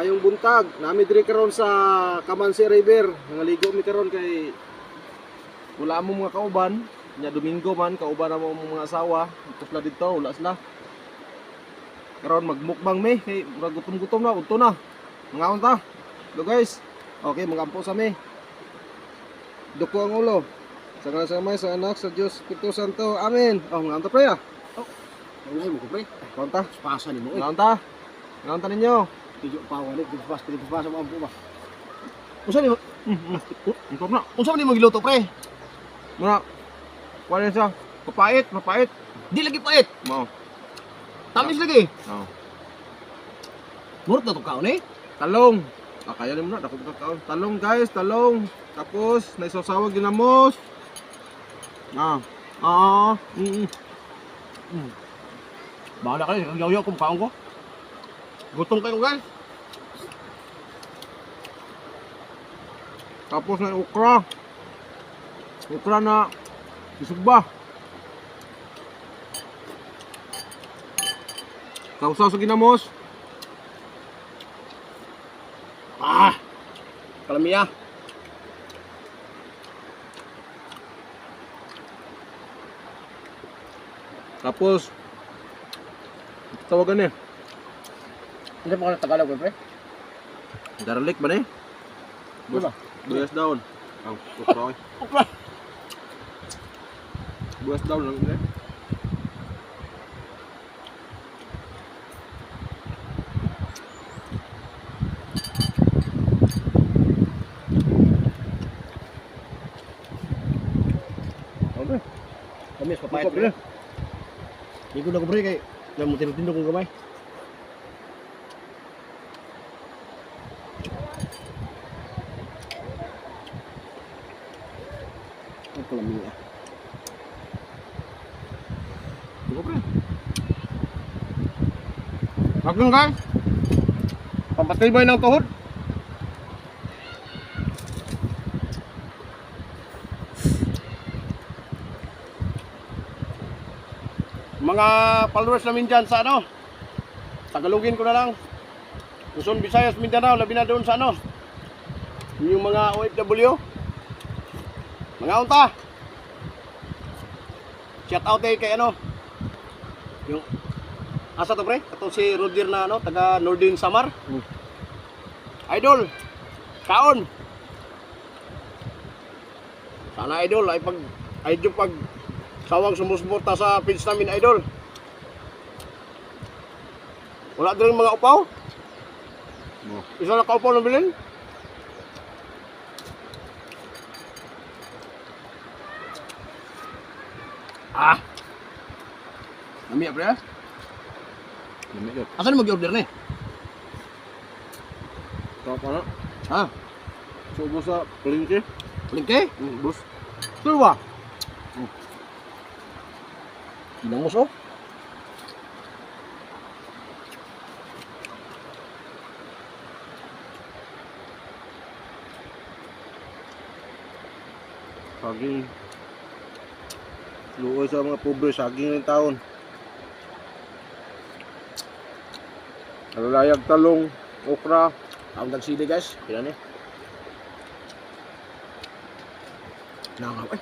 Maayong buntag. Nami diri karon sa Kamansi River. Nangaligo mi karon kay wala mo mga kauban. Nya Domingo man kauban na mo mga asawa. Tupla dito wala sila. Karon magmukbang mi kay murag gutom-gutom na udto na. Mga unta. Hello guys. Okay, magampo sa mi. Duko ang ulo. Sa ngalan sa Ama, sa Anak, sa Diyos, Espiritu Santo. Amen. Oh, mga unta pre ah. Ay mo ko pre. Konta. Pasa ni mo. Mga unta. Mga unta ninyo. Tiyo pa wala dito pas mo ampo ba. Unsa ni Unta na. unsa ni mo giluto pre? Mga wala siya. Mapait, mapait. Di lagi pait. Mao. Tamis lagi. Oh. Murot na to kaon eh. Talong. Kaya rin mo na, dako kakaon. Talong guys, talong. Tapos, naisawsawag ginamos. Bahala ka rin, yaw-yaw kung kaon ko. Gutom kayo guys. Tapos na ukra. Ukra na isugba. Sausaw sa ginamos. Kalamiya. Tapos, tawagan eh. Hindi pa ka Tagalog pre? Garlic ba na eh? Diba? Buyas daon. Ang ukra. Ukra. Buyas daon lang eh. Okay. Tamis papayat pre. Di ko na ko pre kay nang tindog kong gamay. Ang kalamiya. Dugo pre. Hagang guys. Pampatibay ng tuhod. Mga followers namin dyan sa ano, Tagalogin ko na lang. Luzon, Visayas, Mindanao, labi na doon sa ano, yung mga OFW. Mga unta. Shout out kay ano, yung asa to pre? Ito si Rodir na ano, taga Nordin Samar. Idol, kaon. Sana idol ay pag sawang sumusuporta sa page namin idol. Wala din mga upaw? Isa na kaupaw na bilhin? Nami pre? Lami yun. Asan mo gi-order ni? Sarap na. Ha? Subo sa palengke. Lingke? Bus. Tuwa. Inangos oh. Saging. Luoy sa mga pobre, saging ng taon. Lalayag talong, okra. Ang dagsili guys. Pila ni? Nangaw eh.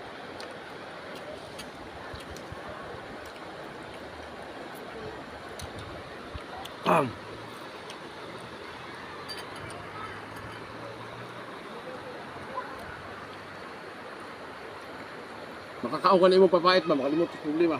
Makakaon ka na imong papait ba? Makalimot sa problema.